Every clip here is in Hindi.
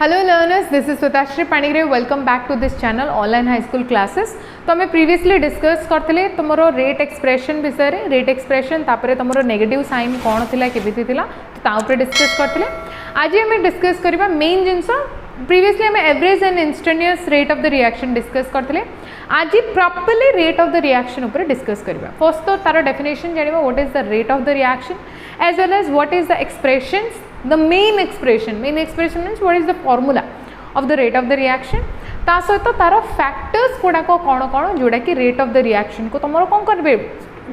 Hello learners, this is Sutashree Panigrahi. Welcome back to this channel online high school classes. तो आम प्रीवियसली डिस्कस करते तुम रेट एक्सप्रेशन विषय रे रेट एक्सप्रेशन तापर तुम नेगेटिव साइन कौन थी केमिति थिला तो डिस्कस करते। आज आम डिस्कस करबा मेन जिनस। प्रीवियसली आम average and instantaneous rate of the reaction discuss करते। आज properly rate of the reaction ऊपर डिस्कस करबा। फर्स्ट तो तार डेफिनेशन जानिबा what is the rate of the reaction as well as what is the expressions, the main expression means what is the formula of the rate of the reaction। ता सहित तार फैक्टर्स गुड़ाक कौन कौन जोड़ा कि रेट ऑफ द रिएक्शन को तुम कौन करेंगे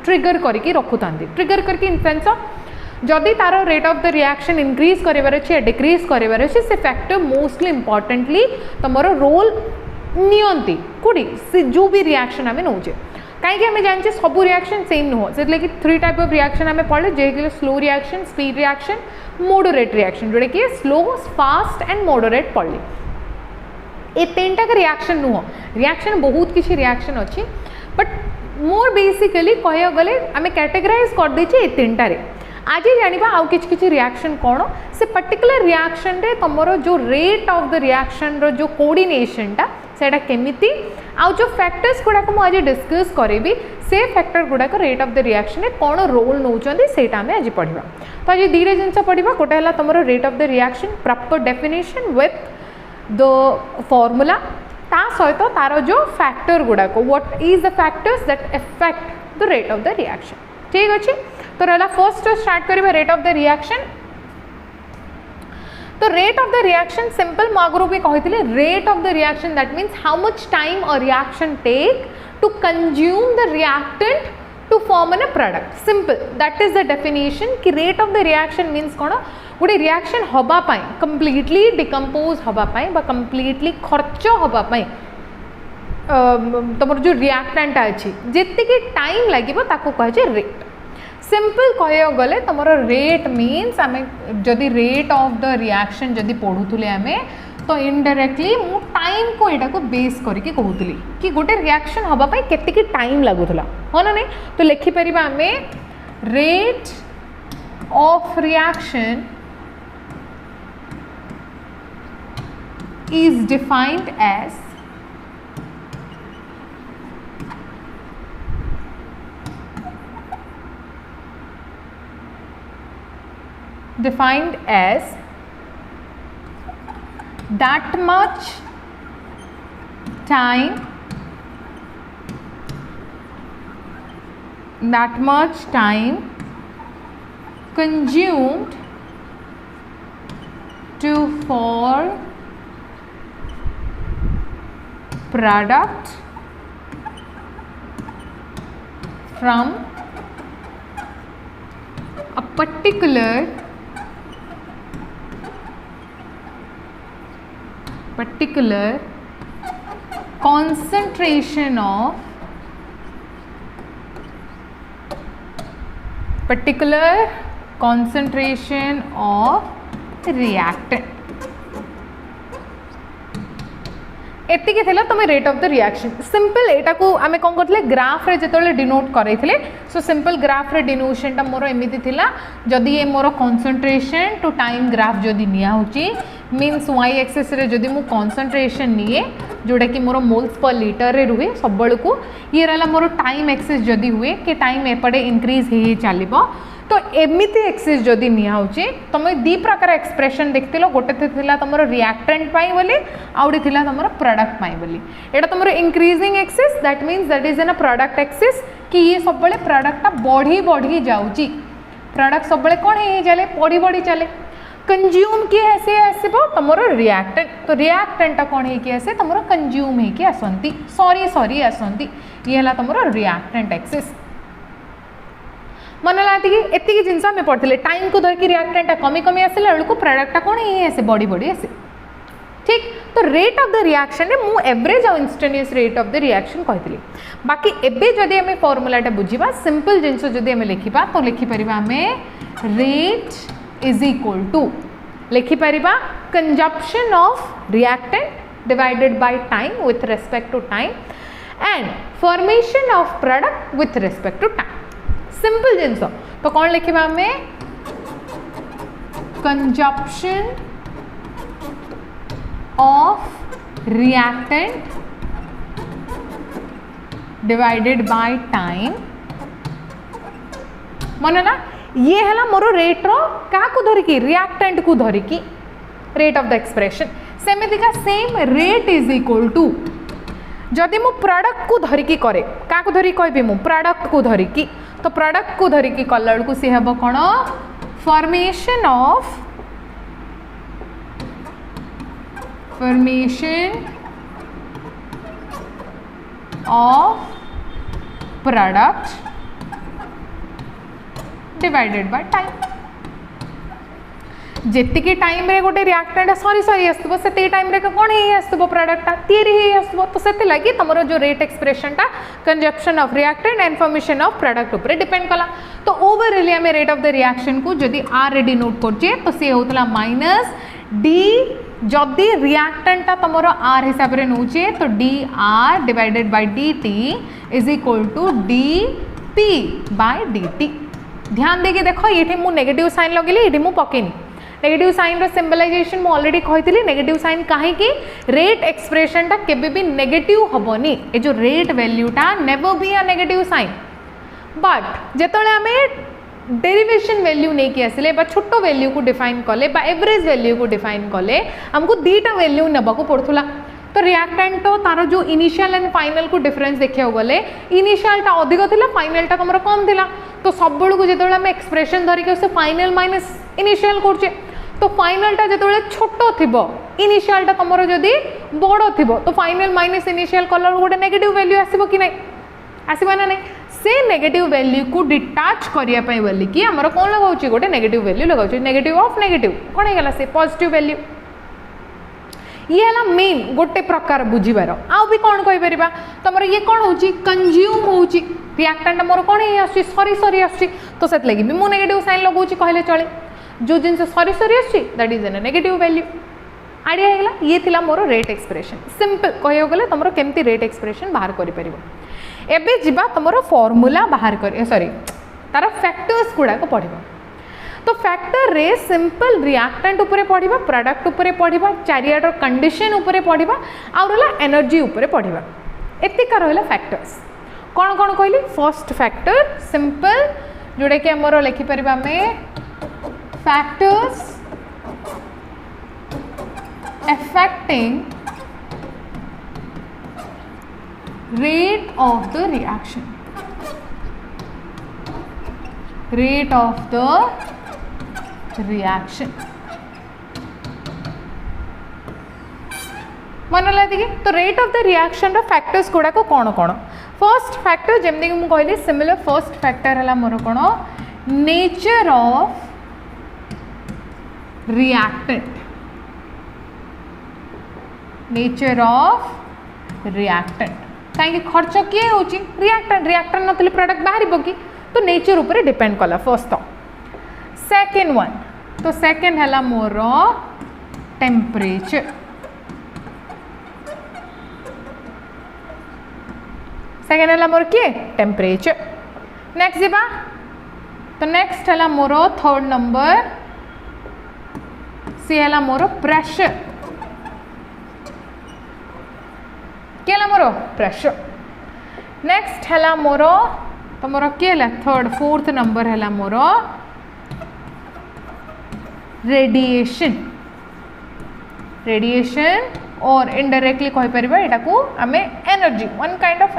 ट्रिगर करके रखुता ट्रिगर करके इन सेंस जदि तार rate of the reaction increase करार अच्छे या डिक्रीज करार अच्छे से फैक्टर मोस्टली इंपोर्टेंटली तुम रोल नियंती कोड़ी से जो भी रिएक्शन आम नौचे कहीं आम जाने सब रिएक्शन सेम नुह से लगे 3 टाइप ऑफ रिएक्शन आम पढ़े जे slow reaction, speed reaction, moderate reaction जोड़ा कि स्लो, फास्ट एंड मॉडरेट पढ़ली। ये 3 टाक रिएक्शन नुह, रिएक्शन बहुत किसी रिएक्शन अच्छी बट मोर बेसिकली कह गले आम कैटेगराइज कर देचे 3 टारे। आज जानिबा आउ किछि रिएक्शन कौन से पर्टिकुलर रिएक्शन रे तुमरो जो रेट ऑफ द रिएक्शन रो जो कोऑर्डिनेशनटा सेटा केमिति आउ जो फैक्टर्स गुड़ाक मुझे आज डिस्कस करेबी से फैक्टर गुड़ाक रेट ऑफ द रिएक्शन रे कौन रोल नौचंदी सेटा आम आज पढ़िबा। तो आज दीरे जिनस पढ़िबा गोटे हला तुमरो rate of the reaction proper definition with the formula ता सहित तार जो फैक्टर गुड़ाक what is the factors that affect the rate of the reaction. ठीक अच्छे तो रहा फर्स्ट स्टार्ट करिबा रेट ऑफ द रिएक्शन। तो rate of the reaction simple आगु भी कही rate of the reaction that means how much time a reaction take to consume the reactant to form N a product. Simple that is the definition कि rate of the reaction means कौन गोटे रिएक्शन हवापाई कंप्लीटली डिकम्पोज हवापाई बा कंप्लीटली खर्च हवापाई तुम जो रिएक्टेंट अच्छी जी टाइम लगे ताको कहे रेट। सिंपल कह गले तुम रेट मीन्स आम जदि रेट ऑफ द रिएक्शन जदि पढ़ुले आम तो इनडायरेक्टली मु टाइम को यहाँ को बेस करके कहूली कि गोटे रिएक्शन हवापाई केतिकी टाइम लगुला हाँ ना नहीं। तो लिखिपर आम rate of reaction is defined as that much time consumed to form product from a particular concentration of reactant। एतिकी थिला तुम rate of the reaction. Simple एटा को आमे कौन करथिले ग्राफ रे जेतले डिनोट करैथिले। सो सिंपल ग्राफ रे डिनोशन ता मोर एमिति थिला जदि ए मोर कंसंट्रेशन टू टाइम ग्राफ जदि निया होची मीन्स वाई एक्सिस रे जदि मु कंसंट्रेशन निए जोड़ा कि मोर मोल्स पर लीटर रे रुहे सब बळ को ये रहला मोर टाइम एक्सिस जदि हुए कि टाइम एपडे इंक्रीज हे चलिबो तो एमिति एक्सिस जदि निया होची तुम 2 प्रकार एक्सप्रेशन देखतिलो गोटे थिला तुमरो रिएक्टेंट पाई बोली आउडी थिला तुमरो प्रोडक्ट पाई बोली। एटा तुमरो increasing axis that means that is an a product axis कि ये सब बळे प्रोडक्ट ता बढ़ी बढ़ी जाउची प्रोडक्ट सब बळे कोन हे चले बढ़ी चले कंज्यूम किए ऐसे आसबो तुमरो रिएक्टेंट। तो रिएक्टेंट कौन है कि ऐसे तुमरो कंज्यूम है कि आसंती सॉरी आसंती ये हला तुमरो रिएक्टेंट एक्सिस। मन लाती एतिकी जिनस आम पढ़ते टाइम को धरिकी रिएक्टेंट कमी कमी आसला बेलू प्रोडक्टा कौन ये आसे बढ़ी आसे। ठीक तो रेट ऑफ द रिएक्शन मु एवरेज और instantaneous rate of the reaction कही। बाकी एबे जदि आम फॉर्मूलाटा बुझीबा सिंपल जिनस जदि आम लिखिबा तो लिखिपर आम रेट इज इक्वल टू लिखिपर consumption of reactant divided by time with respect to time and formation of product with respect to time. Simple जिनस तो कौन लिखा आम consumption of reactant divided by time. मन ना ये है मोर रेट रो क्या को धरिकी रिएक्टेंट को धरिकी रेट ऑफ द एक्सप्रेशन। सेमितिका same rate is equal to जदि मु प्रोडक्ट को धरिकी करे क्या को धरिकी कहबी मु प्रोडक्ट को धरिकी तो प्रोडक्ट को धरिकी कला को सी हेबो कोन formation of product divided by time. जेतिकी टाइम रे गोटे रिएक्टेंट सरी सरी आसुबो सेति टाइम रे कोन हे आसुबो प्रोडक्टटा तयारी हे आसुबो तो सेति लागि तमरो जो रेट एक्सप्रेशनटा consumption of reactant and formation of product ऊपर डिपेंड कला। तो ओवरऑल हमें रेट ऑफ द रिएक्शन को जदि आर रे डिनोट करजे तो से होतला माइनस डी जदि रिएक्टेंटटा तमरो आर हिसाब रे नउचे तो D R divided by D T is equal to D P by D T. ध्यान देके देखो ये मु नेगेटिव साइन लगेली ये मु पकेनी नेगेटिव साइन रो सिंबलाइजेशन मु ऑलरेडी कही नेगेटिव साइन कहीं रेट एक्सप्रेशन टा केबे भी नेगेटिव हबनी ए जो रेट वैल्यूटा never be a negative sign but जेतले हमें डेरिवेशन वैल्यू नहीं कि आसिले बा छोटो वैल्यू को डिफाइन कले बा एवरेज वैल्यू को डिफाइन कले हमको दीटा वैल्यू नेबा को पड़थुला। तो रिएक्टेंट तो तार जो इनिशियल एंड फाइनल को डिफरेंस देखिया गले इनिशियल टा अधिक थिला फाइनल टा तमरो कम थिला तो सब बेलू को जेतले हम एक्सप्रेशन धरि के उसे फाइनल माइनस इनिशियल करछे तो फाइनल टा जेतले छोटो थिबो इनिशियल टा तमरो जदी बड़ो थिबो तो फाइनल माइनस इनिशियल कलर गोटे नेगेटिव वैल्यू आसीबो कि नै आसीबा ना नै से नेगेटिव वैल्यू को डिटाच करिया पई बोली कि हमर कोन लगाउची गोटे नेगेटिव वैल्यू लगाउची नेगेटिव ऑफ नेगेटिव कोन हे गेला से पॉजिटिव वैल्यू ये है मेन गोटे प्रकार बुझीबार आउ भी कौन कहि परिबा तमर ये कौन होची कंज्यूम होची रिएक्टेंट मोर कौन हे आसी सरी सरी आसी तो सेत लगी भी मु नेगेटिव साइन लगाउची कहले चले जो जिनसे सरी सरी आसी that is an negative value idea हेगला ये थिला मोर रेट एक्सप्रेशन सिंपल कहियो गले तमरो केमती रेट एक्सप्रेशन बाहर करि परिबो। एबे जिबा तमरो फार्मूला बाहर कर सॉरी तार फैक्टर्स गुडा को पढिबो तो फैक्टर रे सिंपल रिएक्टेंट उपरे पढ़िबा प्रोडक्ट उपरे पढ़िबा चारियाडर कंडीशन उपरे पढ़िबा और रहला एनर्जी उपरे पढ़िबा एतिका रहला फैक्टर्स कौन कौन कहली फर्स्ट फैक्टर सिंपल जोड़ा कि हमर लिखि परिबा में factors affecting rate of the reaction मन लगे तो रेट ऑफ द रिएक्शन रो फैक्टर्स गुड़ा को कौन कौन फर्स्ट फैक्टर जमती मुझे कहली सिमिलर फर्स्ट फैक्टर है मोर कौन नेचर ऑफ रिएक्टेंट कहीं खर्च किए हो रिएक्टेंट नथिले प्रोडक्ट बाहर कि तो नेचर ऊपर डिपेंड कला फर्स्ट सेकेंड वन तो सेकेंड है मोर टेम्परेचर सेकेंड है मोर किए टेम्परेचर नेक्स्ट जीवा तो नेक्स्ट है मोर थर्ड नंबर सी है मोर प्रेशर क्या मोर प्रेशर नेक्स्ट है मोर तो मोर किए थर्ड फोर्थ नंबर है मोर रेडिएशन और इनडायरेक्टली कहि परिबा एटा को हमें energy one kind of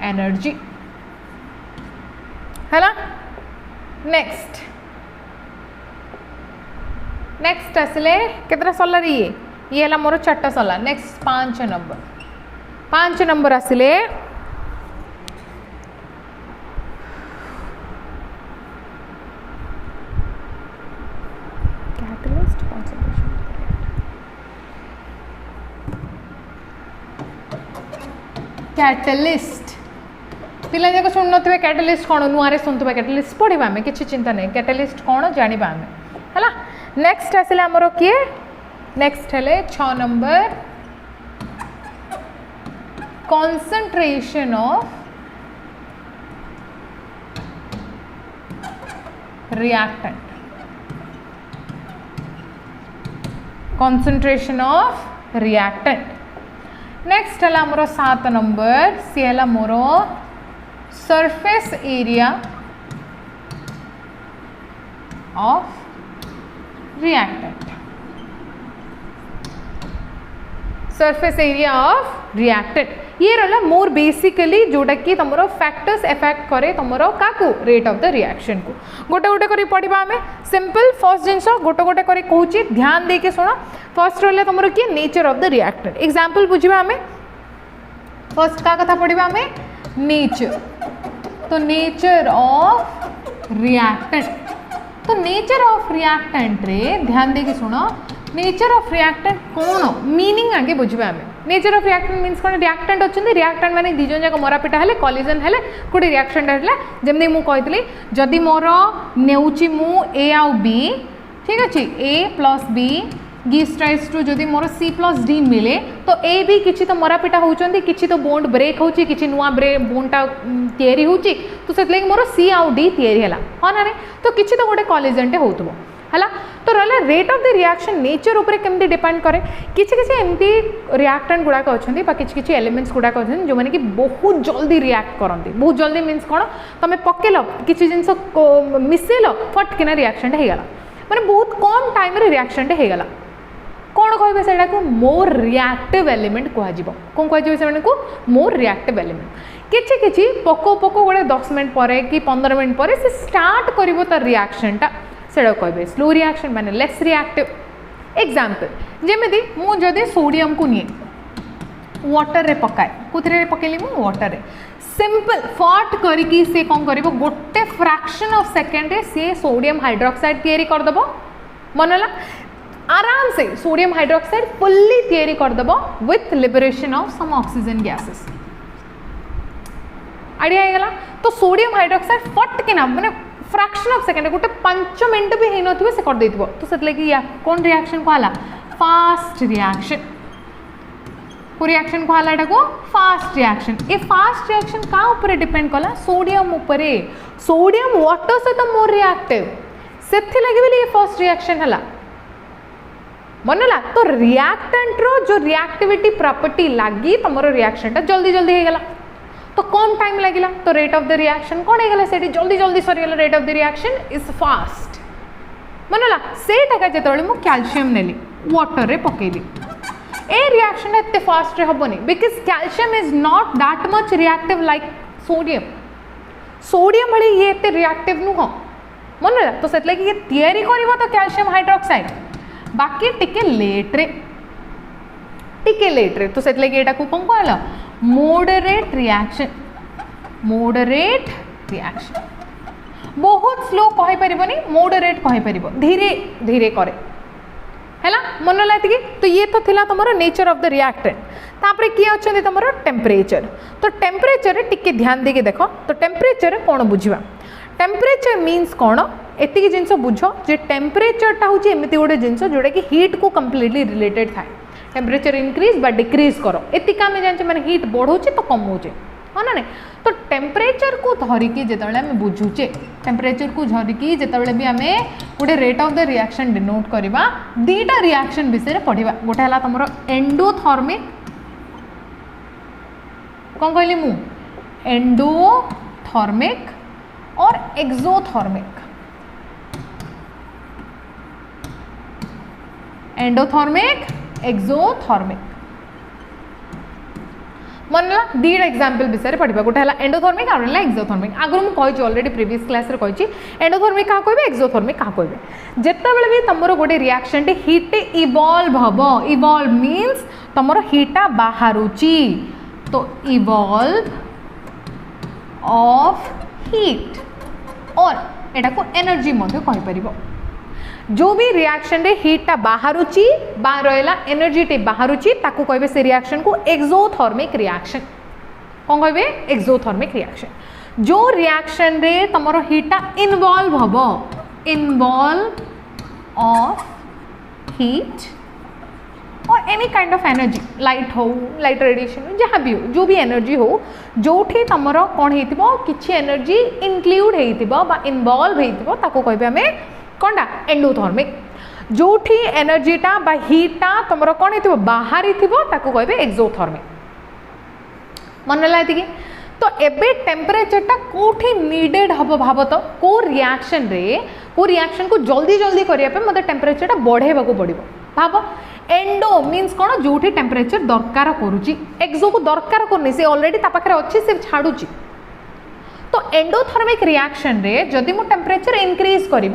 energy है ना। नेक्स्ट आसले केतरा सलार ये है मोर चार्टा सला नेक्स्ट 5 नंबर आसिले कैटलिस्ट पिला जाक शुण थे कैटलिस्ट कौन नुआरे शुणुवा कैटलिस्ट पढ़ा आम कि चिंता नहीं कैटलिस्ट कौन जाना आम है। नेक्स्ट आसिले आमर किए नेक्स्ट है 6 number concentration of reactant concentration of reactant next है मोर 7 नंबर सी है मोर surface area of reactant surface area of reactant ये रहा मोर बेसिकली जोटा कि तुम फैक्टर्स एफेक्ट करे तुम काकू रेट ऑफ द रिएक्शन को गोटे गोटे करी पढ़ा आम सिंपल फर्स्ट जिनस गोटे गोटे करी कहूँ ध्यान देके शुण फर्स्ट रहा तुम किए nature of the reactant example बुझा आम फर्स्ट का कथा पढ़ा आम नेचर तो नेचर ऑफ रिएक्टेंट तो नेचर ऑफ रिएक्टेंट रे ध्यान देके शुण नेचर ऑफ रिएक्टेंट कौन मीनिंग आगे बुझे आम नेचर ऑफ रिएक्टेंट मीन्स कौन रिएक्टेंट अच्छे रिएक्टेंट माने दी जन जाक मरापिटा हेले कॉलिजन हेले गोटे रिएक्शन है जमी मुझे जदि मोर नेउची मु ए आउ बी ठीक अच्छे a plus b gives rise to जदि मोर सी प्लस डी मिले तो ए बी किसी तो मरापिटा होउचंदी किसी तो बोन्ड ब्रेक होची किसी नुआ बोन्डटा तैयारी होची तो से मोर सी आउ डी तैयारी है हाँ ना तो किसी तो गोटे कॉलिजन टे होतबो है तो रहा rate of the reaction nature उपर केमती डिपेंड करे किसी किसी एमती रिएक्टेंट गुड़ाक अच्छा किसी एलिमेंट्स गुड़ाक अच्छा जो मैंने कि बहुत जल्दी रिएक्ट करती बहुत जल्दी मीन्स कौन तुम पकेल किसी जिनस मिसेल फटकिना रिएक्शन होगा मैंने बहुत कम टाइम रिएक्शन होगा कौन कहे से मोर रिएक्टिव एलिमेंट कह कौन कह मोर रिएक्टिव एलिमेंट किसी पको पको गोटे 10 मिनट पर कि 15 मिनट पर से स्टार्ट कर तार रिएक्शनटा से कहे स्लो रिएक्शन माने लेस रिएक्टिव एग्जांपल जेमिति मु जदि सोडियम को निए वाटर रे पकाए कुथरे पकेली मु वाटर रे सिंपल फट करिकी से कौन करिवो गोटे फ्रैक्शन ऑफ सेकंड रे से सोडियम हाइड्रोक्साइड तैयारी कर दबो मनला आराम से सोडियम हाइड्रोक्साइड फुल्ली तैयारी कर दबो with liberation of some oxygen gases idea आइगला तो सोडियम हाइड्रोक्साइड फट के ना माने फ्रैक्शन ऑफ सेकंड गोटे 5 मिनट भी ही नथिबो से कर देथिबो तो सेतले कि या कोन रिएक्शन को हला फास्ट रिएक्शन को रिएक्शन को हला को फास्ट रिएक्शन ए फास्ट रिएक्शन का ऊपर डिपेंड कला सोडियम ऊपर सोडियम वाटर से तो मोर रिएक्टिव सेथि लागि बेली ए फास्ट रिएक्शन हला मनला तो रिएक्टेंट रो जो रिएक्टिविटी प्रॉपर्टी लागि तमरो रिएक्शन ता जल्दी जल्दी हे गेला तो कम टाइम लगे तो रेट ऑफ द रिएक्शन कौन है से जल्दी जल्दी सरीगला rate of the reaction is fast मनला से जो मुझे कैल्शियम नेली वाटर रे पकेली ए रिएक्शन एते फास्ट रे हबनी because calcium is not that much reactive like sodium sodium भली ये एते रिएक्टिव नुह मनला तो से ये तैयारी करिवो तो कैल्शियम हाइड्रोक्साइड बाकी टिके लेट रे तो से एटा को कौन कहला मॉडरेट रिएक्शन बहुत स्लो कहि परिबनी मॉडरेट कहि परिबो धीरे धीरे करे हैला मन लाती तो ये तो थिला तमरो नेचर ऑफ द रिएक्टेंट तापरे की अछंती तमरो टेम्परेचर तो टेम्परेचर रे टिके ध्यान देके देखो तो टेम्परेचर रे कोन बुझिबा टेम्परेचर मीन्स कौन एतिकी जिनस बुझ जे टेम्परेचरटा हूँ एमती गोटे जिनस जोटा कि हीट को कम्प्लीटली रिलेटेड थाए टेम्परेचर इंक्रीज बा डिक्रीज करो एतिका आम जाने मैंने हीट बढ़ुचे तो कमौचे हाँ ना नहीं तो टेम्परेचर को धरिकी जिते आम बुझुचे टेम्परेचर को धरिकी जिते भी आम गोटे rate of the reaction denote करवा दीटा रिएक्शन विषय पढ़ा गोटे है तुम एंडोथर्मिक कौन कहली मु एंडोथर्मिक और एक्सोथर्मिक एंडोथर्मिक एक्सोथर्मिक मनला दीटा एग्जांपल विषय पढ़ा गोटे है एंडोथर्मिक और एक्सोथर्मिक आगुरी मुझे ऑलरेडी प्रीवियस क्लास रे कही एंडोथर्मिक क्या कहे एक्सोथर्मिक क्या कहे जितेबाला भी तुम गोटे रिएक्शन टे हीट इवॉल्व हम इवॉल्व मीन्स तुम हीटा बाहरुची तो इवॉल्व ऑफ हीट और एटा को एनर्जी मध्य कहि परिबो जो भी रिएक्शन रे हीटा बाहरुची बा रहला एनर्जी टे बाहरुची ताकू कहबे से रिएक्शन को एक्सोथर्मिक रिएक्शन कौन कहबे एक्सोथर्मिक रिएक्शन जो रिएक्शन रे तमरो हीटा इन्वॉल्व हबो इन्वॉल्व ऑफ हीट और any kind of energy light हो लाइट रेडिएशन जहाँ भी हो जो भी एनर्जी हो जोठी तमरो कौन हेतिबो किछि एनर्जी इंक्लूड हेतिबो बा इन्वॉल्व हेतिबो ताकू कहबे हमें कौनटा एंडोथर्मिक जोठी एनर्जीटा बा हीटा तुम कौन हो बाहरी कहबे एक्सोथर्मिक मन लागी तो एबे टेम्परेचरटा कोठी नीडेड हम भाव तो को रिएक्शन को जल्दी जल्दी करने मत टेम्परेचरटा बढ़ेबा को पड़ो भाव एंडो मीन्स कौन जो टेम्परेचर दरकार करुच्ची एक्सो को दरकार करनी से ऑलरेडी पाखे अच्छी से छाड़ुची तो एंडोथर्मिक रिएक्शन रे जदि मु टेम्परेचर इंक्रीज करी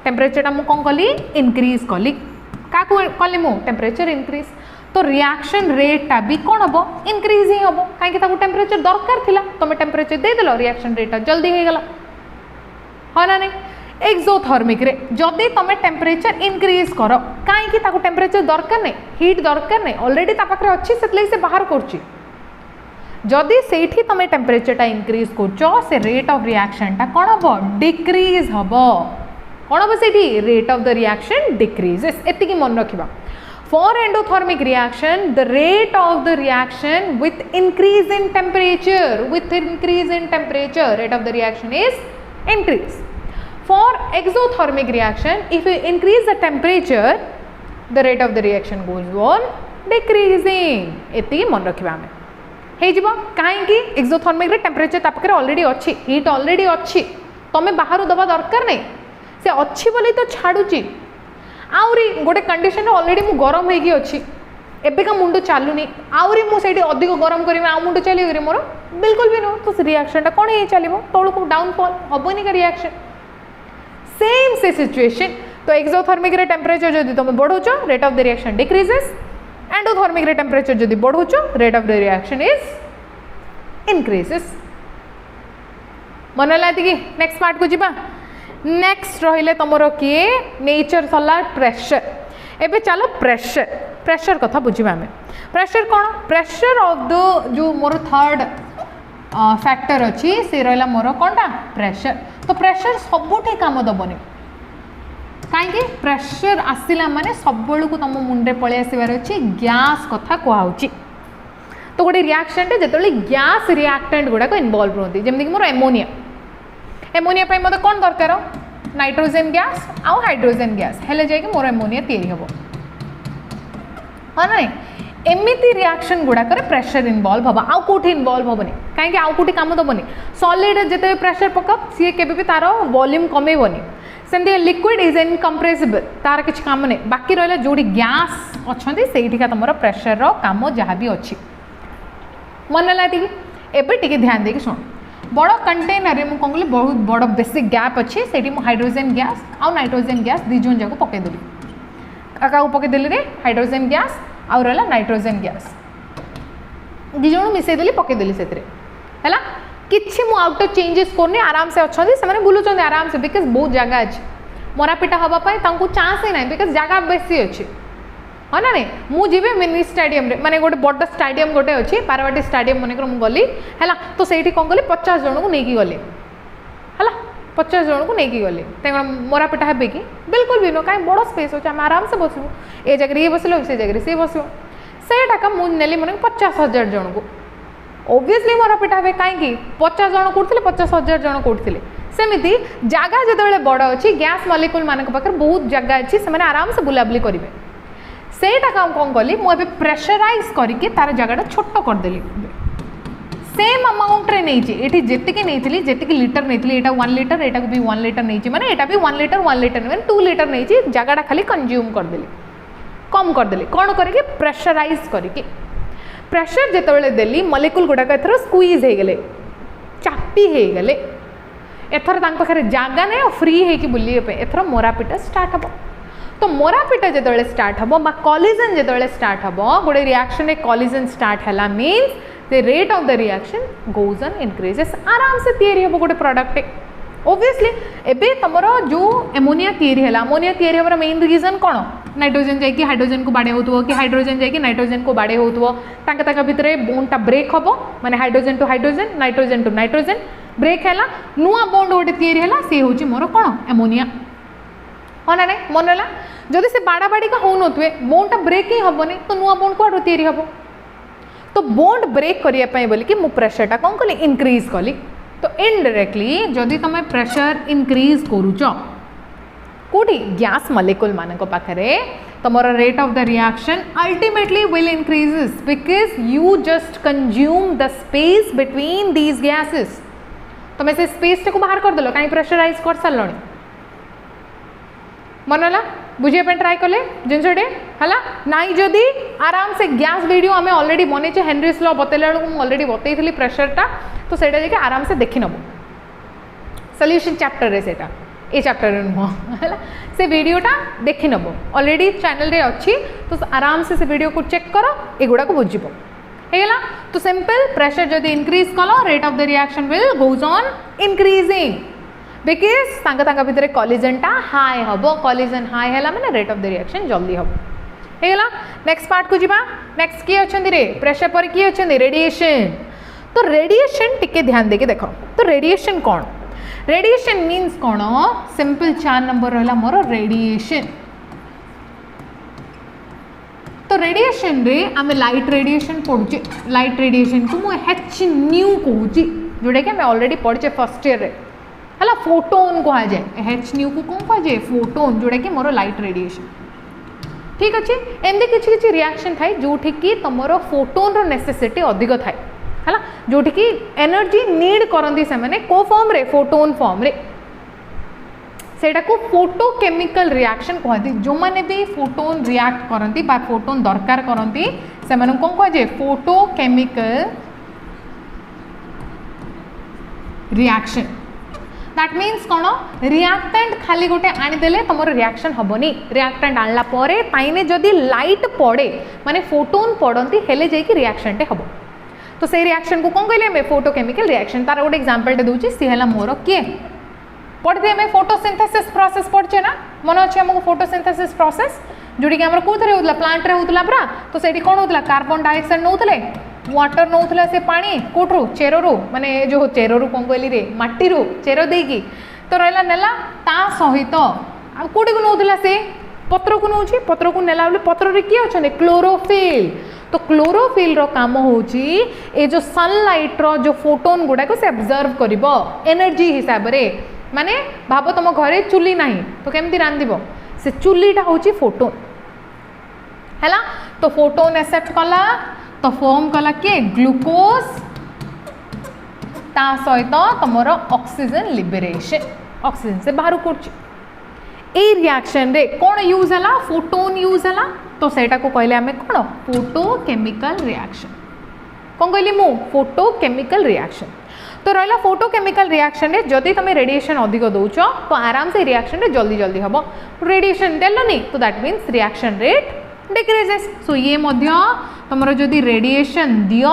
टेम्परेचरटा मु कौन कली इंक्रीज कली क्या कली मु टेम्परेचर इंक्रीज तो रिएक्शन रेटा भी कौन हम इंक्रीज ही हम कहीं टेम्परेचर दरकार थिला तुम टेम्परेचर देदेल रिएक्शन रेटा जल्दी हो गला हाँ ना नहीं एक्सोथर्मिक रे जदि तुम टेम्परेचर इंक्रीज कर कहीं टेम्परेचर दरकार नहीं हीट दरकार नहीं ऑलरेडी पाखे अच्छी से बाहर कर जदि से तुम टेम्परेचरटा इंक्रीज कर रेट ऑफ रिएक्शन टा कौन हम डिक्रीज हम कौन हम से rate of the reaction decreases एति मन रखा For endothermic reaction, the rate of the reaction with increase in temperature, rate of the reaction is increase. For exothermic reaction, if you increase the temperature, the rate of the reaction goes on decreasing. एति मन रखिबा हमें हे जिवो काहेकि एक्सोथर्मिक रे टेम्परेचर तापकर ऑलरेडी अच्छी हीट ऑलरेडी अच्छी तमे बाहर दबा दरकार नहीं से अच्छी बोली तो छाड़ुची आउरी गोटे कंडीशन ऑलरेडी मु गरम होगी अच्छी एबेका मुंड चलुनी आउरी मुझे अधिक गरम करी आ मुंड चलिए मोर बिल्कुल भी नुह तो रिएक्शनटा कौन हो चलो तौल को डाउनफॉल हेनी का रिएक्शन सेम से सिचुएशन तो एक्सोथर्मिक रे टेम्परेचर जदि तुम बढ़ाऊच rate of the reaction decreases endothermic रे टेम्परेचर जदि बढ़ाऊच rate of the reaction is increases मन लागी नेक्स्ट पार्ट को जीवा नेक्स्ट रहिले तुमर किए नेचर सरला प्रेशर एबे चलो प्रेशर कथा बुझिबा हमें प्रेशर कौन प्रेशर ऑफ द जो मोर थर्ड फैक्टर अच्छी से रहा मोर कौनटा प्रेशर तो प्रेशर सबुठी काम दबनी कहीं प्रेशर आसला माने सब को तुम मुंडे पलि आसबार अच्छी गैस कथा कहूँ तो गोटे रिएक्शन जो गैस रिएक्टेंट गुड़ाक इनवॉल्व होती जमीक मोर एमोनिया मत कौन दरकार नाइट्रोजेन गैस आउ हाइड्रोजेन गैस हेले जाइए मोर एमोनिया तैयारी हम हाँ ना एमती रिएक्शन गुड़ाक प्रेशर इनवॉल्व हम आउ कौटी इनवॉल्व हेनी कहीं आउ कौटी काम दबनी सॉलिड जिते प्रेशर पक सी के तार वॉल्यूम कमेबनी सेमती लिक्विड इज इनकम्प्रेसिबल तार किसी काम नहीं बाकी रहा जो गैस अच्छा से तुम प्रेशर काम जहाँ भी अच्छी मन लगे एबे टिके ध्यान देकी शुण बड़ कंटेनर में कौन कली बहुत बड़ बेसिक गैप अच्छी से हाइड्रोजेन गैस आउ नाइट्रोजेन गैस दी जन जाक पकईदेली क्या पकईदेली रे हाइड्रोजेन गैस आउ रहा नाइट्रोजेन गैस दी जन मिसईदेली पकईदेली से है किसी मु आउट चेंजेस करनी आराम से अच्छा से बुलूँ आराम से बिकज बहुत जगह अच्छी मरापिटा हाँपाई चांस ही ना बिकज जगह बेसी अच्छी हाँ ना नहीं मुझे मिनी स्टाडियम माने गोटे बड़ स्टाडियम गोटे अच्छी पारवाटी स्टाडियम मन कर गली है तो से कौन कली 50 जन को लेकिन गली है 50 जन को लेकिन गली मरापिटा हे कि बिल्कुल भी नुह कहीं बड़ स्पेस अच्छे आम आराम से बसबू ए जगह ये बसलो से जगह सी बस से टाका मुझे मन 50,000 जन को ओबियसली मरापिटा हे कहीं 50 जन कौटे 50,000 जन कौटे सेमती जगह जो बड़ अच्छी गैस मलिक्यूल मान पाखे बहुत जगह अच्छी से आराम से बुलाबुली करेंगे सेटा काम कौन कली मुझे प्रेशराइज करके तार जगह छोट करदेली सेम अमाउंट रे नहीं ये जीक नहीं जी लिटर नहीं यहाँ 1 लिटर यहाँ भी 1 लिटर नहीं मैंने यहाँ भी 1 लिटर मैंने 2 लिटर नहीं जगह खाली कंज्यूम करदेली कम करदेली कौन करके प्रेशराइज करके प्रेशर जिते देली मलिक्यूल गुड़ाक एथर स्क्वीज हो गले चापी हो गले एथर पाखे जगह नहीं फ्री होगी बुलाइए एथर मोरापिटा स्टार्ट हम तो मोरापिटा जो स्टार्ट हम कॉलिजन जो स्टार्ट हम गोटे रिएक्शन कॉलिजन स्टार्ट है means the rate of the reaction goes on increases आराम से तैयारी हम गोटे प्रोडक्ट ओबियसली एबे तुमर जो एमोनिया तैयारी है अमोनिया तैयारी हमारा मेन रीजन कौन नाइट्रोजेन जाकि हाइड्रोजेन को बाड़े हो कि हाइड्रोजेन जाकि नाइट्रोजेन को बाड़े हो भितर बोन्डटा ब्रेक हम माने hydrogen to hydrogen nitrogen break है नुआ बोन्ड गोटे तैयारी है सी हूँ मोर कौन एमोनिया हाँ ना नहीं मन रहा जदि से बाड़ा बाड़ी का हो नुए बोन्डटा ब्रेक ही हेनी तो नुआ बोन्ड कौन तैयारी हम तो बोन्ड ब्रेक करने बोलिकी मु प्रेशरटा कौन कली इंक्रीज कली तो इनडायरेक्टली जदि तुम प्रेशर इंक्रीज करुच कोठी गैस मॉलिक्यूल मानक पाखरे तमरो rate of the reaction ultimately will increases because you just consume the space between these gases तुम से स्पेस को बाहर कर देलो कहीं प्रेशराइज कर सारे मनला बुझे ट्राए कले जिनसटे है नाई जदि आराम से गैस वीडियो आम ऑलरेडी बनईचे हेनरीज लॉ बतेला बेलू ऑलरेडी बतई प्रेशरटा तो सेटा जाके आराम से देखी नब सॉल्यूशन चैप्टर रे सेटा ए चैप्टर नुह है से वीडियोटा देखी नब ऑलरेडी चैनल रे अच्छी तो आराम से वीडियो को चेक कर एगुड़ा को बुझब है तो सिंपल प्रेशर जदि इंक्रीज कल rate of the reaction will goes on increasing because भितर कॉलिजनटा हाई हम कॉलिजन हाई है मैंने रेट ऑफ द रिएक्शन जल्दी हम है नेक्स्ट पार्ट को जीवा नेक्स्ट किए अच्छा रे प्रेशर पर किए अच्छा रेडिएशन तो रेडिएशन टिके ध्यान देके देख तो रेडिएशन कौन रेडिएशन मीन्स कौन सिंपल 4 नंबर रहा मोर रेडिएशन तो रेडिएशन रे आम लाइट रेडिएशन पढ़ुचे लाइट रेडिएशन को मुझे एच न्यू कहूँ जोटा कि आम ऑलरेडी पढ़े फर्स्ट ईयर रे है फोटोन कह जाए एच न्यू को कौन कह जाए फोटोन जोटा कि मोर लाइट रेडिएशन ठीक अच्छे एमती किसी किसी रिएक्शन थाए जो कि तुम फोटोन रो नेसेसिटी अधिक थाए है जोटि कि एनर्जी नीड करती से मैंने को फॉर्म रे फोटोन फॉर्म रे सेटा को फोटोकेमिकल रिएक्शन कहती जो मैंने भी फोटोन रिएक्ट करती बा फोटोन दरकार करती से कौन कह जाए फोटोकेमिकल रिएक्शन दैट मीन्स कौन रिएक्टेंट खाली गोटे आनीदेले तुम रिएक्शन हेनी रिएक्टेंट आणला परे ताइने जदि लाइट पड़े माने फोटोन पड़ती हेले जाइए रिएक्शन टे हम तो से रिएक्शन को कौन कहले फोटोकेमिकल रिएक्शन तार गोटे एग्जांपल दूची सी है मोर किए पढ़ते हमें फोटोसिंथेसिस प्रोसेस पढ़चे ना मन अच्छे आमको फोटोसिंथेसिस प्रोसेस जोड़ी आम कौन होता प्लांट रे होता पूरा तो से कौन होता कार्बन डाइऑक्साइड नौले वाटर नौला से पानी कोठरू चेरु माने जो चेरु कौन कहली रे माटी चेर देकी तो रहा नेला ता सहित कौटी को नौला से पत्र को नौची पत्र को नेला बोले पत्र रे किए अच्छा क्लोरोफिल तो क्लोरोफिल रो काम होची ए जो सनलाइट रो जो फोटोन गुड़ा को से ऑब्जर्व करिवो एनर्जी हिसाब रे माने भाव तुम घरे चुली नहीं तो केमती रांधिबो से चुलीटा होची फोटोन हैला तो फोटोन एक्सेप्ट कला तो फॉर्म कला के ग्लूकोज ता सहित तुमर ऑक्सीजन लिबरेशन ऑक्सीजन से बाहर कर रिएक्शन रे कौन यूज है फोटोन यूज है तो सेटा को कहले आमे कौन फोटोकेमिकल रिएक्शन कौन कहली मु फोटोकेमिकल रिएक्शन तो रहा फोटोकेमिकल रिएक्शन रे जदि तुम रेडिएशन अधिक दौच तो आराम से रिएक्शन रे जल्दी जल्दी हम रेडिएशन देलनी तो that means reaction rate decreases so ये तुम जदि रेडिएशन दियो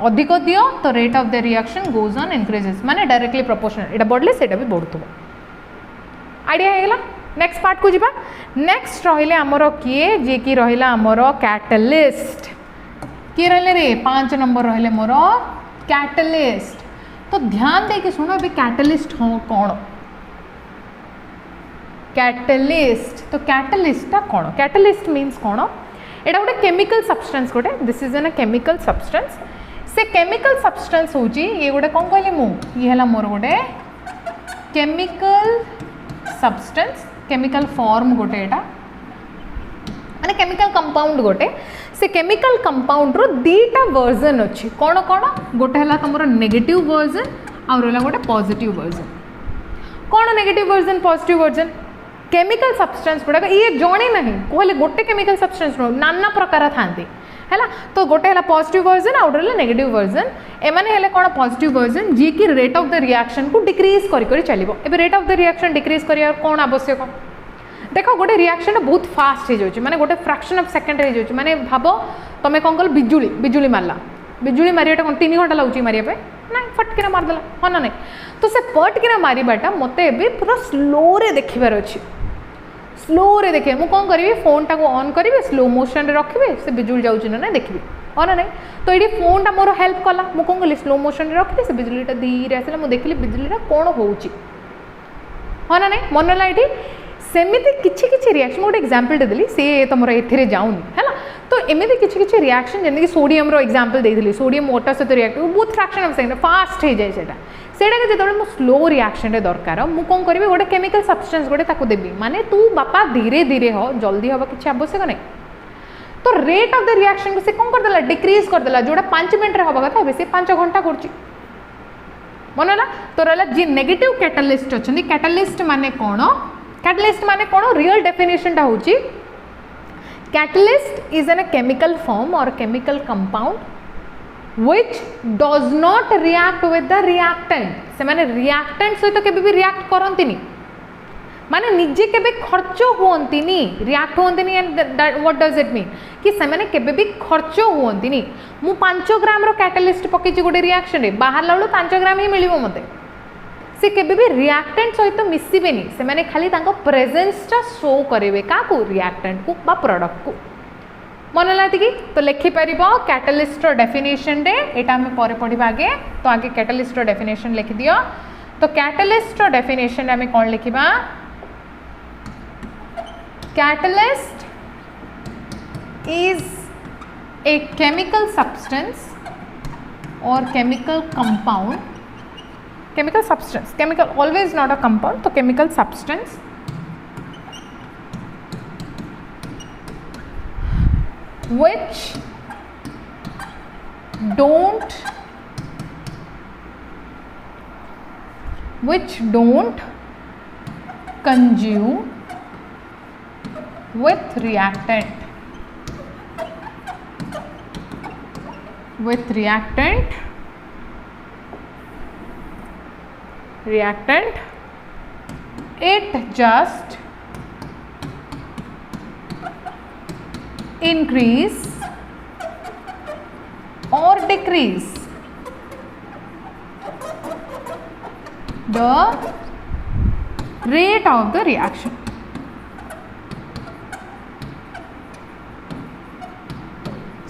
अधिक दियो तो rate of the reaction goes on increases माने डायरेक्टली प्रोपोर्शनल एटा बढ़ले सेटा भी बढ़ुथबो आइडिया हेला नेक्स्ट पार्ट को जीवा नेक्स्ट रहिले हमरो किए जे कि रहिला हमरो कैटलिस्ट किए रहिले रे 5 नंबर रहिले मोर कैटलिस्ट तो ध्यान दे के सुनो अभी कैटलिस्ट हो कौन कैटलिस्ट तो कैटलिस्ट कौन कैटलिस्ट मीन्स कौन एटा गोटे केमिकल सब्सटेंस गोटे this is an chemical substance से केमिकल सब्सटेंस होची ये गोटे कौन कहली मु ये हला मोर गोटे केमिकल सब्सटेंस केमिकल फॉर्म गोटे एटा माने केमिकल कंपाउंड गोटे से केमिकल कंपाउंड रो दीटा वर्जन अच्छी कौन कौन गोटे है तुम नेगेटिव वर्जन और रहा गोटे पॉजिटिव वर्जन कौन negative version positive version chemical substance गुड़ाक ये जणे नहीं कहले गोटे केमिकल सब्सटेंस नाना प्रकार था है तो गोटे है पॉजिटिव वर्जन आउ रहा नेगेटिव वर्जन एमाने हेले कौन पॉजिटिव वर्जन जी कि रेट ऑफ द रिएक्शन को डिक्रीज करी चलो ए rate of the reaction decrease कर कौन आवश्यक देख गोटे रिएक्शन बहुत फास्ट हो जाए माने गोटे फ्रैक्शन ऑफ सेकंड हो जाए माने भाव तुम कौन कल बिजुली बिजुली मारला बिजुली मारियाटा कौन 3 घंटा लगुच मारिया ना फटकिना मारदेला हाँ ना नहीं तो से फटकिना मारिबाटा मते एबे पूरा स्लो रे देखिबार अछि स्लो रे देखे मु कौन करी फोन टा को ऑन करी स्लो मोशन रे रखिबे से बिजुली जाउछि ना देखिबे हाँ ना नहीं तो ये फोन टा मोर हेल्प कला मु कौन कली स्लो मोशन रे रखिली से बिजुलीटा धीरे आसला मु देखिली बिजुलीटा कौन होउछि हाँ ना नहीं मन ला ये सेमिति किछि किछि रिएक्शन गोटे एग्जांपल देली से तुम एथिरे जाउनी है तो एमिति किछि किछि रिएक्शन जेंति सोडियम रो एग्जांपल देइथिली सोडियम वाटर सहित रिएक्ट बहुत फ्रैक्शन ऑफ सेकंड फास्ट हो जाए सेटा सेटा जो मो स्लो रिएक्शन दरकार मु कौन करी गोटे केमिकल सब्सटेंस गोटे ताको देबी माने तू बापा धीरे धीरे हो जल्दी हवा किसी आवश्यक नहीं तो रेट ऑफ द रिएक्शन को से कौन कर देला डिक्रीज कर देला जोड़ा 5 मिनट रे हवा कथा से 5 घंटा करची मन ना तो रहला जी नेगेटिव कैटलिस्ट अछंदी कैटलिस्ट माने कोन रियल डेफिनेशन टा होची catalyst is an a chemical form or chemical compound which does not react with the reactant से माने रिएक्टेंट सहित केबे भी रिएक्ट करंतिनी माने निजे केबे खर्च हुअंतिनी रिएक्ट हुअंतिनी and what does it mean कि से माने केबे भी खर्च हुअंतिनी मु 5 ग्राम रो कैटलिस्ट पकेची गोटे रिएक्शन रे बाहर लाउलो 5 ग्राम ही मिलिबो मते से केबे भी रिएक्टेंट सहित मिसिबेनी से माने खाली तांको प्रेजेंस टा शो करेबे का को रिएक्टेंट को बा प्रोडक्ट को मन लाती कि तो लिखि परिबो कैटलिस्ट रो डेफिनेशन रे एटा हम परे पढिबा आगे तो आगे कैटलिस्ट रो डेफिनेशन लिखि दियो तो कैटलिस्ट रो डेफिनेशन रे हम कोन लिखिबा Catalyst is a chemical substance or chemical compound, chemical substance, chemical always not a compound, so chemical substance which don't consume with reactant it just increase or decrease the rate of the reaction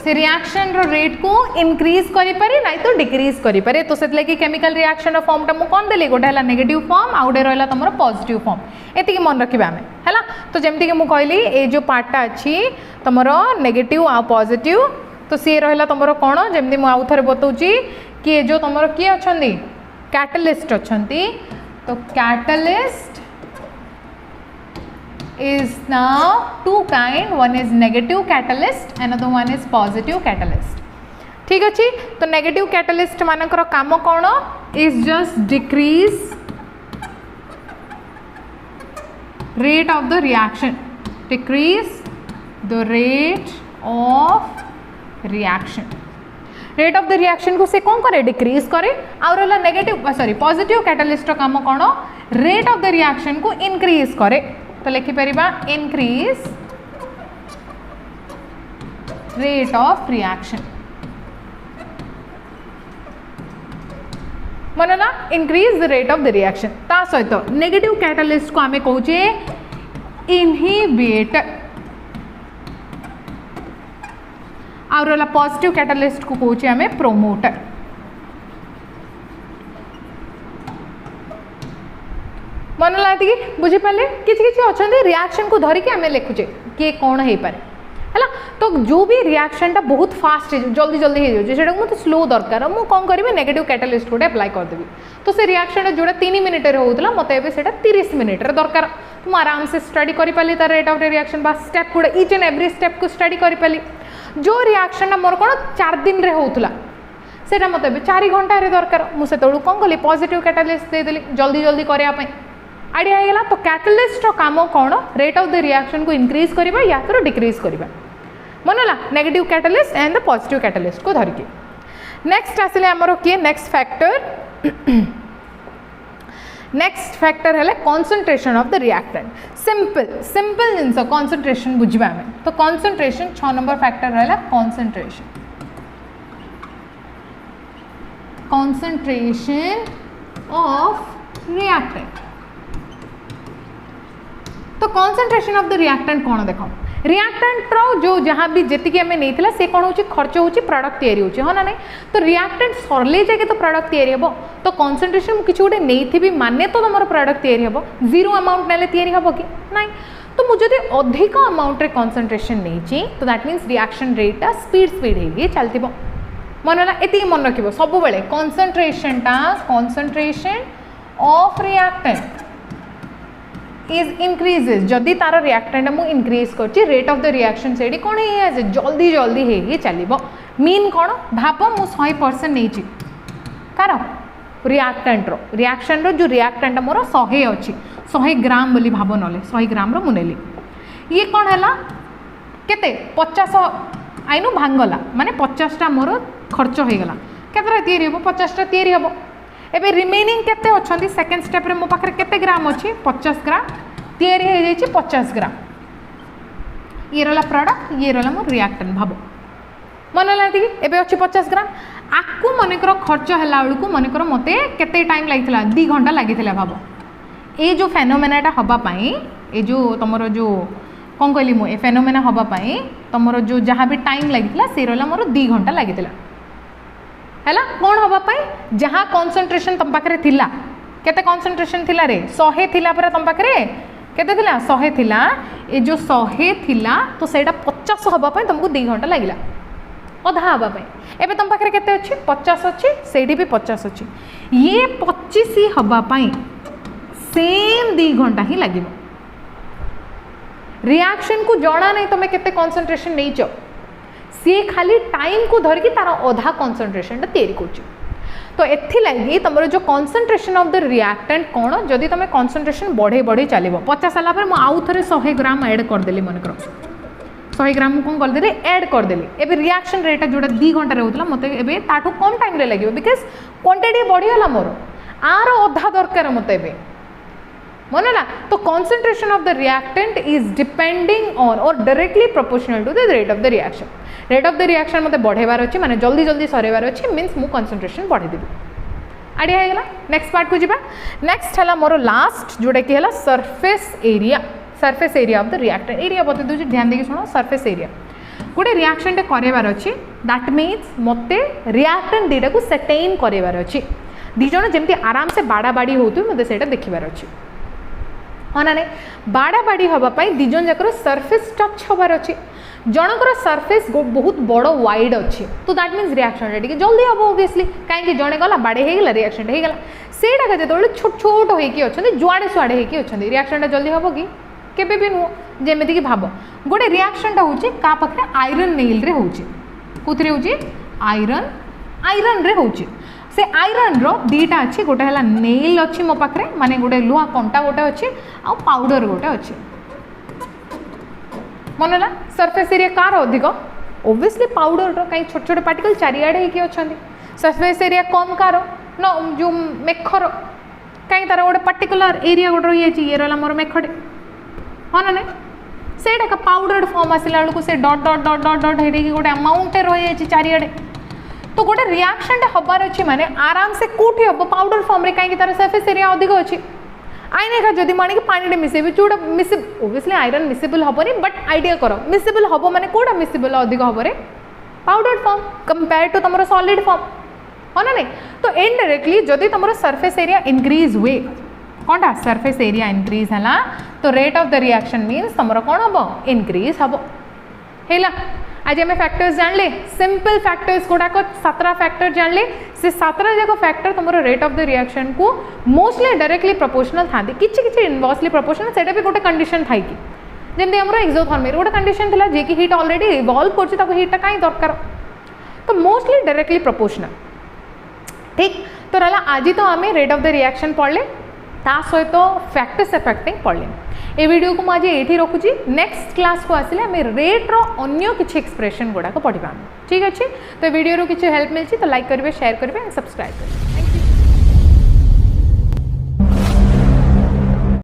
से रिएक्शन रो रेट को इंक्रीज करि पारे नाही तो डिक्रीज करि पारे तो सेतले कि केमिकल रिएक्शन रो फॉर्म टा मु कोन देली गोटे हला नेगेटिव फॉर्म आ गोटे रहला तमरो पॉजिटिव फॉर्म एति कि मन रखिबा हमें हला तो जेमति कि मु कहली ए जो पार्ट टा अछि तमरो नेगेटिव आ पॉजिटिव तो सी रहला तमरो कोन जेमति मु आउ थरे बतौची कि ए जो तमरो की अछंदी कैटलिस्ट अछंती तो catalyst is now two kind one is negative catalyst another one is positive catalyst ठीक अछि तो नेगेटिव कैटलिस्ट मानकर काम कोन is just decrease rate of the reaction decrease the rate of reaction rate of the reaction को से कौन करे डिक्रीज करे और रहला नेगेटिव सॉरी पॉजिटिव कैटलिस्ट काम कोन rate of the reaction को इंक्रीज करे तो लिखि परिबा इंक्रीज रेट ऑफ रिएक्शन मनला increase the rate of the reaction ता सहित नेगेटिव कैटलिस्ट को आमे कहूचे इनहिबिट और पॉजिटिव कैटलिस्ट को कहूचे आमे प्रोमोट मन लाती कि बुझी पाले किछि किछि अछंदी रिएक्शन को धरिके आमे लिखुचे कि कोन हेई पारे हला तो जो भी रिएक्शन टा बहुत फास्ट है जल्दी जल्दी हो जाए सेटा मते स्लो दरकार मु कोन करबे नेगेटिव कैटलिस्ट कोटे अप्लाई कर देबी तो से रिएक्शन जोड़ा 3 मिनिट रे होतला मते एबे सेटा 30 मिनिट रे दरकार तुम आराम से स्टडी करि पाली तार रेट ऑफ रिएक्शन बा स्टेप कोडे ईच एंड एवरी स्टेप को स्टडी करि पाली जो रिएक्शन मोर कोन 4 दिन रे होतला सेटा मते एबे 4 घंटा रे दरकार मु से तळु कोन गली पॉजिटिव कैटलिस्ट दे देली जल्दी जल्दी करिया पई आइडिया होगा तो कैटलिस्ट काम कौन रेट ऑफ द रिएक्शन को इंक्रीज करबा या फिर डिक्रीज करबा मनला negative catalyst and the positive catalyst को धरिके नेक्स्ट आसले हमरो किए नेक्स्ट फैक्टर है concentration of the reactant simple genus concentration बुझबा हमें तो कंसंट्रेशन 6 नंबर फैक्टर है कंसंट्रेशन ऑफ रिएक्टेंट तो कंसंट्रेशन ऑफ द रिएक्टेंट कौन देख रिएक्टेंट रो जो जहाँ भी जी आम नहीं से कौन हो खर्च हो प्रोडक्ट या हाँ ना नहीं तो रिएक्टेंट सरले जाके तो प्रोडक्ट या तो कंसंट्रेशन मुझे किसी गोटे नहीं माने तो तुम प्रोडक्ट या जीरो अमाउंट ना हम कि ना तो मुझे अधिक अमाउंट रे कंसंट्रेशन नहीं तो that means reaction rate speed हो चलती मन है ये मन रख सब बेले concentration of reactant is increases जदि तार रिएक्टेंट मु इंक्रीज कर रेट ऑफ द रिएक्शन से कौन है जल्दी जल्दी है चलो मीन कौन भाव मु 100% नहीं कार रिएक्टेंट रिएक्शन रो जो रिएक्टेंट मोर 100 अच्छी 100 ग्राम बोली भाव ना 100 ग्राम रो मुनेली ये कौन है केते 50 आईनु भांगला माने 50टा मोर खर्च हो गला केतरा तैयारी हो 50टा तैयारी हो एबे रिमेनिंग केते अछंती सेकंड स्टेप रे मो पाखरे केते ग्राम अछि 50 ग्राम तैयारी हो जाई छी 50 ग्राम ये रहला प्रोडक्ट ये रहला मोर रिएक्टेंट भाव मन लाती एबे अछि 50 ग्राम आकु मनेकर खर्च हैला बेलू मनेकर मते केते टाइम लागितला 2 घंटा लागितला भाव ए जो फेनोमेनाटा हबा पई ए जो तमरो जो कौन कहली मु ए फेनोमेना हबा पई तमरो जो जहाँ भी टाइम लागितला से रहला मोर 2 घंटा लागितला हैला कौन हबा पई जहाँ कॉन्सेंट्रेशन तम पाखरे थिला केते कॉन्सेंट्रेशन थिला रे 100 थिला पर तम पाखरे केते थिला 100 थिला ए जो 100 थिला तो सेटा 50 हबा पई तुमको 2 घंटा लागिला अधा हबा पई एबे तुम पाखरे केते अछि 50 अछि सेठी भी 50 अछि ये 25 ही हबा पई सेम 2 घंटा ही लागिबो रिएक्शन को जणा नहीं तुम केते कॉन्सेंट्रेशन नहीं छ सी खाली टाइम को धर की तार अधा कॉन्सेंट्रेशन तैयारी कर तो एथि लगी तुम जो कॉन्सेंट्रेशन ऑफ द रिएक्टेंट कौन जदि तुम कॉन्सेंट्रेशन बढ़े बढ़े चलो 50 सारा पर आउ थे 100 ग्राम ऐड करदेली मनकर 100 ग्राम कौन करदेली ऐड करदेली एबे रिएक्शन रेट जोटा 2 घंटा होता मत ए कम टाइम लगे बिकज क्वांटिटी बढ़ीगला मोर आर अधा दरकार मत मन ना तो concentration of the reactant is depending on और directly proportional to the rate of the reaction rate of the reaction मत बढ़ेबार अच्छे माने जल्दी जल्दी सरेबार अच्छे मीन्स मु कॉन्सेंट्रेशन बढ़ेदेवी आइडिया है गला नेक्स्ट पार्ट को जीवा नेक्स्ट है मोर लास्ट जोटा कि है surface area of the reactant area बता दूसरी ध्यान देकी सुनो सरफेस एरिया गोटे रिएक्शन टे करार अच्छे दैट मीन्स मते रिएक्टेंट दीटा को सेटेन करार अच्छे दीज जमी आराम से बाड़ा बाड़ी होते मत से देखार अच्छे हाँ ना बाड़ा बाड़ी हाँपाई दिजन जाकर सरफेस टच हबार अच्छे जनकर सरफेस बहुत बड़ वाइड अच्छे तो दैट मीन्स रिएक्शन टे जल्दी हम ओबियसली कहीं जड़े गला बाड़े होगा रिएक्शन होगा सेटा जो छोट छोट होती जुआड़े सुआड़े होती रिएक्शन जल्दी हम कि केबे भी नुह जमीक भाव गोटे रिएक्शन हूँ क्या पाखे आयरन नेल रे होती हूँ आयरन रे होची से आयरन रो दीटा अच्छी गोटे है नेल अच्छी मो पाखे माने गोटे लुहा कंटा गोटे अच्छे आ पाउडर गोटे अच्छे मन है सरफेस एरिया कार अधिक ओबियसली पाउडर रो कहीं छोट छोट पार्टिकल चारिआडे होती अच्छा सरफेस एरिया कम कार न जो मेखर कहीं तार गोटे पार्टिकुलर एरिया गोटे रही ये रहा मोर मेखटे हाँ ना से पाउडर फॉर्म आसला बेलू से डट डट डट डट डट हो गोटे अमाउंट रही चारिआडे तो गोटे रिएक्शन हबार अच्छे माने आराम से कौटी हम पाउडर फॉर्म रे कहीं तार सरफेस एरिया अधिक अच्छे आईने का जदि मानी पानी मिसेबी जोड़ा मिसे ओबियसली आयरन मिसेबल हेनी बट आइडिया कर मिसेबल हम माने कोड़ा मिसेबल अधिक हम रे पाउडर फॉर्म कंपेयर टू तुम सॉलिड फॉर्म हाँ ना नहीं तो इनडायरेक्टली जदि तुम सरफेस एरिया इंक्रीज हुए कौनटा सरफेस एरिया इंक्रीज है तो rate of the reaction means तुम कौन हम इंक्रीज हम है आज आम फैक्टर्स जानले सिंपल फैक्टर्स गुड़ाक 7 फैक्टर जानले से 7 जाक फैक्टर तुम रेट ऑफ द रिएक्शन को मोस्टली डायरेक्टली प्रोपोर्शनल था कि इनवर्सली प्रोपोर्शनल से भी गोटे कंडीशन था कि जमी आम एक्सोथर्मी गोटे कंडीशन था जी कि हीट ऑलरेडी इवॉल्व कर हीटा कहीं दरकार तो मोस्टली डायरेक्टली प्रोपोर्शनल ठीक तो रहा आज तो आम रेट ऑफ द रिएक्शन पढ़ले ता सहित फैक्टर्स अफेक्टिंग पढ़ले ए वीडियो को मुझे ये रखुची नेक्स्ट क्लास को आसिले आम रेट्र अन्य किसी एक्सप्रेशन गुड़ाक पढ़ा ठीक अच्छे तो वीडियो किसी हेल्प मिली तो लाइक करेंगे शेयर करेंगे सब्सक्राइब करेंगे थैंक यू।